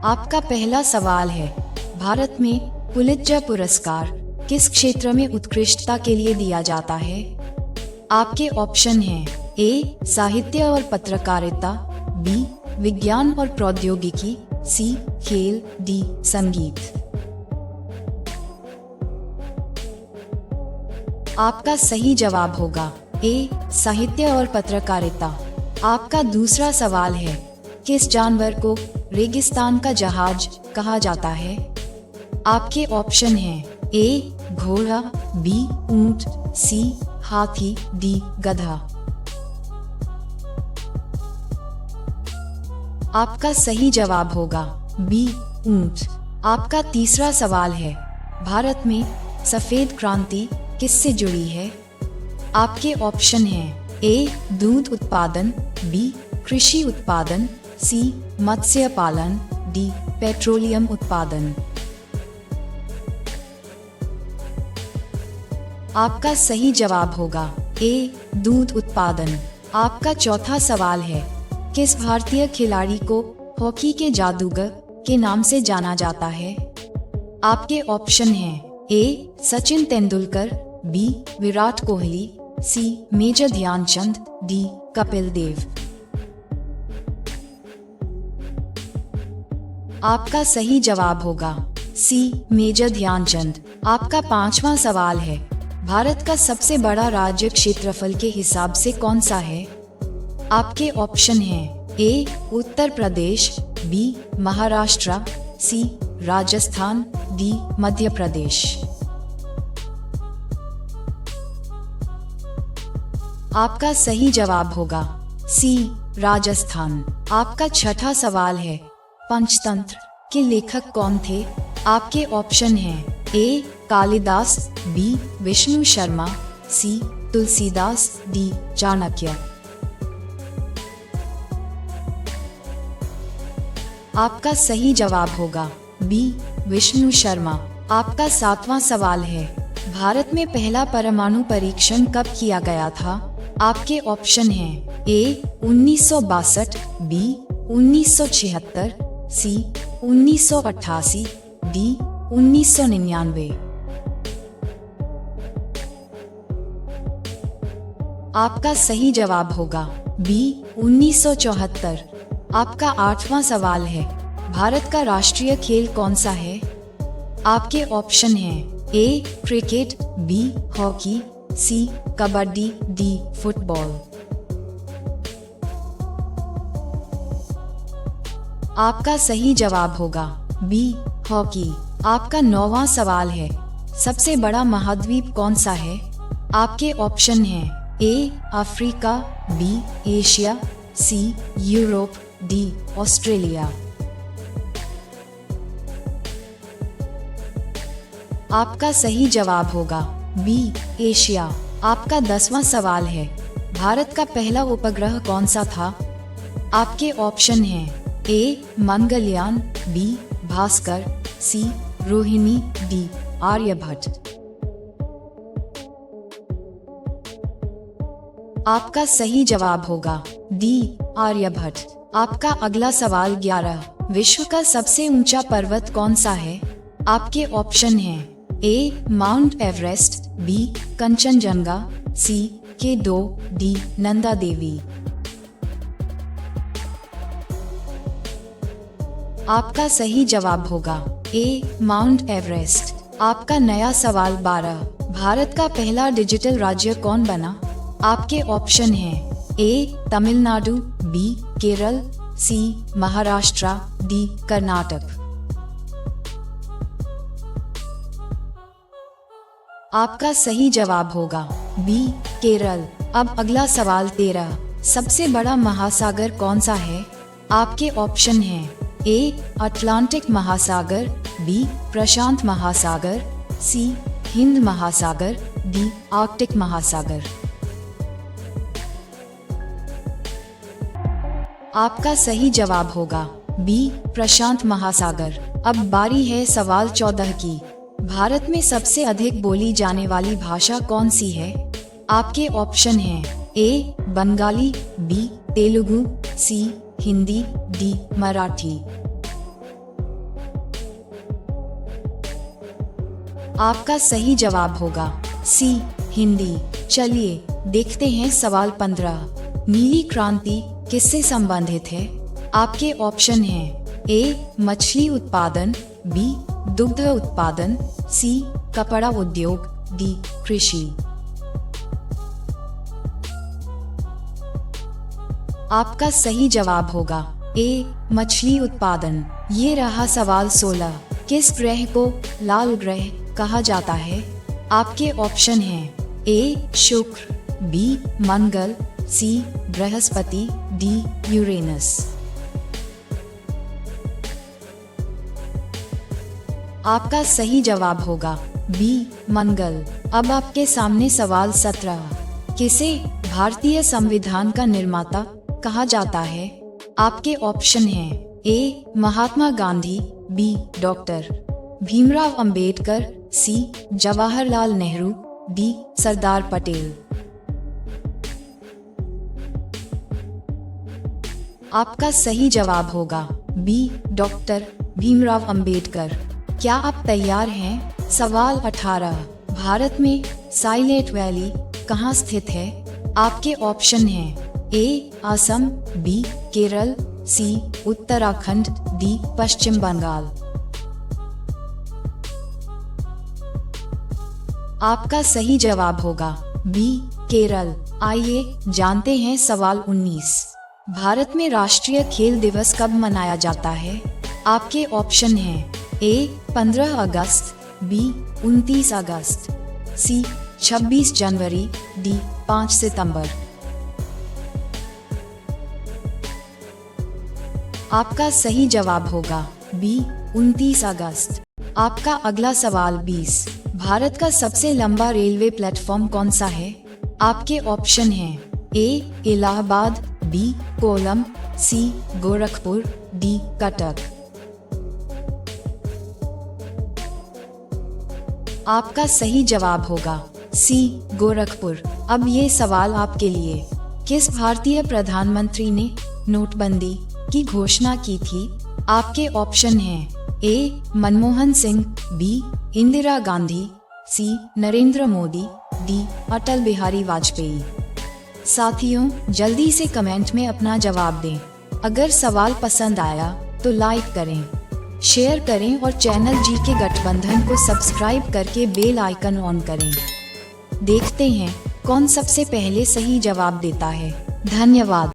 आपका पहला सवाल है, भारत में पुलित्जर पुरस्कार किस क्षेत्र में उत्कृष्टता के लिए दिया जाता है? आपके ऑप्शन हैं ए साहित्य और पत्रकारिता, बी विज्ञान और प्रौद्योगिकी, सी खेल, डी संगीत। आपका सही जवाब होगा ए साहित्य और पत्रकारिता। आपका दूसरा सवाल है, किस जानवर को रेगिस्तान का जहाज कहा जाता है? आपके ऑप्शन हैं ए घोड़ा, बी ऊंट, सी हाथी, डी गधा। आपका सही जवाब होगा बी ऊंट। आपका तीसरा सवाल है, भारत में सफेद क्रांति किससे जुड़ी है? आपके ऑप्शन हैं ए दूध उत्पादन, बी कृषि उत्पादन, सी मत्स्य पालन, डी पेट्रोलियम उत्पादन। आपका सही जवाब होगा ए दूध उत्पादन। आपका चौथा सवाल है, किस भारतीय खिलाड़ी को हॉकी के जादूगर के नाम से जाना जाता है? आपके ऑप्शन हैं A Sachin Tendulkar, B Virat Kohli, C major Dhyan Chand, D Kapil Dev. आपका सही जवाब होगा सी मेजर ध्यानचंद। आपका पांचवा सवाल है, भारत का सबसे बड़ा राज्य क्षेत्रफल के हिसाब से कौन सा है? आपके ऑप्शन हैं ए उत्तर प्रदेश, बी महाराष्ट्र, सी राजस्थान, डी मध्य प्रदेश। आपका सही जवाब होगा सी राजस्थान। आपका छठा सवाल है, पंचतंत्र के लेखक कौन थे? आपके ऑप्शन हैं ए कालिदास, बी विष्णु शर्मा, सी तुलसीदास, डी चाणक्य। आपका सही जवाब होगा बी विष्णु शर्मा। आपका सातवां सवाल है, भारत में पहला परमाणु परीक्षण कब किया गया था? आपके ऑप्शन हैं ए 1962, बी 1976, सी 1988, डी 1999। आपका सही जवाब होगा बी 1974। आपका आठवां सवाल है, भारत का राष्ट्रीय खेल कौन सा है? आपके ऑप्शन हैं ए क्रिकेट, बी हॉकी, सी कबड्डी, डी फुटबॉल। आपका सही जवाब होगा बी हॉकी। आपका नौवां सवाल है, सबसे बड़ा महाद्वीप कौन सा है? आपके ऑप्शन हैं A Africa, B Asia, C Europe, D Australia. आपका सही जवाब होगा बी एशिया। आपका 10वां सवाल है, भारत का पहला उपग्रह कौन सा था? आपके ऑप्शन हैं ए मंगलयान, बी भास्कर, सी रोहिणी, डी आर्यभट्ट। आपका सही जवाब होगा डी आर्यभट्ट। आपका अगला सवाल 11, विश्व का सबसे ऊंचा पर्वत कौन सा है? आपके ऑप्शन हैं ए माउंट एवरेस्ट, बी कंचनजंगा, सी K2, डी नंदा देवी। आपका सही जवाब होगा ए माउंट एवरेस्ट। आपका नया सवाल 12, भारत का पहला डिजिटल राज्य कौन बना? आपके ऑप्शन हैं ए तमिलनाडु, बी केरल, सी महाराष्ट्र, डी कर्नाटक। आपका सही जवाब होगा बी केरल। अब अगला सवाल 13, सबसे बड़ा महासागर कौन सा है? आपके ऑप्शन हैं ए अटलांटिक महासागर, बी प्रशांत महासागर, सी हिंद महासागर, डी आर्कटिक महासागर। आपका सही जवाब होगा बी प्रशांत महासागर। अब बारी है सवाल 14 की, भारत में सबसे अधिक बोली जाने वाली भाषा कौन सी है? आपके ऑप्शन हैं ए बंगाली, बी तेलुगु, सी हिंदी, डी मराठी। आपका सही जवाब होगा सी हिंदी। चलिए देखते हैं सवाल 15। नीली क्रांति किससे संबंधित है? आपके ऑप्शन हैं ए मछली उत्पादन, बी दुग्ध उत्पादन, सी कपड़ा उद्योग, डी कृषि। आपका सही जवाब होगा ए मछली उत्पादन। ये रहा सवाल 16। किस ग्रह को लाल ग्रह कहा जाता है? आपके ऑप्शन हैं ए शुक्र, बी मंगल, सी बृहस्पति, डी यूरेनस। आपका सही जवाब होगा बी मंगल। अब आपके सामने सवाल 17। किसे भारतीय संविधान का निर्माता कहा जाता है? आपके ऑप्शन हैं ए महात्मा गांधी, बी डॉक्टर भीमराव अंबेडकर, सी जवाहरलाल नेहरू, डी सरदार पटेल। आपका सही जवाब होगा बी डॉक्टर भीमराव अंबेडकर। क्या आप तैयार हैं? सवाल 18। भारत में साइलेंट वैली कहाँ स्थित है? आपके ऑप्शन हैं ए असम, बी केरल, सी उत्तराखंड, डी पश्चिम बंगाल। आपका सही जवाब होगा बी केरल। आइए जानते हैं सवाल 19। भारत में राष्ट्रीय खेल दिवस कब मनाया जाता है? आपके ऑप्शन हैं ए 15 अगस्त, बी 29 अगस्त, सी 26 जनवरी, डी 5 सितंबर। आपका सही जवाब होगा बी 29 अगस्त। आपका अगला सवाल 20। भारत का सबसे लंबा रेलवे प्लेटफॉर्म कौन सा है? आपके ऑप्शन हैं ए इलाहाबाद, बी कोलम, सी गोरखपुर, डी कटक। आपका सही जवाब होगा सी गोरखपुर। अब ये सवाल आपके लिए। किस भारतीय प्रधानमंत्री ने नोटबंदी की घोषणा की थी? आपके ऑप्शन हैं ए मनमोहन सिंह, बी इंदिरा गांधी, सी नरेंद्र मोदी, डी अटल बिहारी वाजपेयी। साथियों जल्दी से कमेंट में अपना जवाब दें। अगर सवाल पसंद आया तो लाइक करें, शेयर करें और चैनल जी के गठबंधन को सब्सक्राइब करके बेल आइकन ऑन करें। देखते हैं कौन सबसे पहले सही जवाब देता है। धन्यवाद।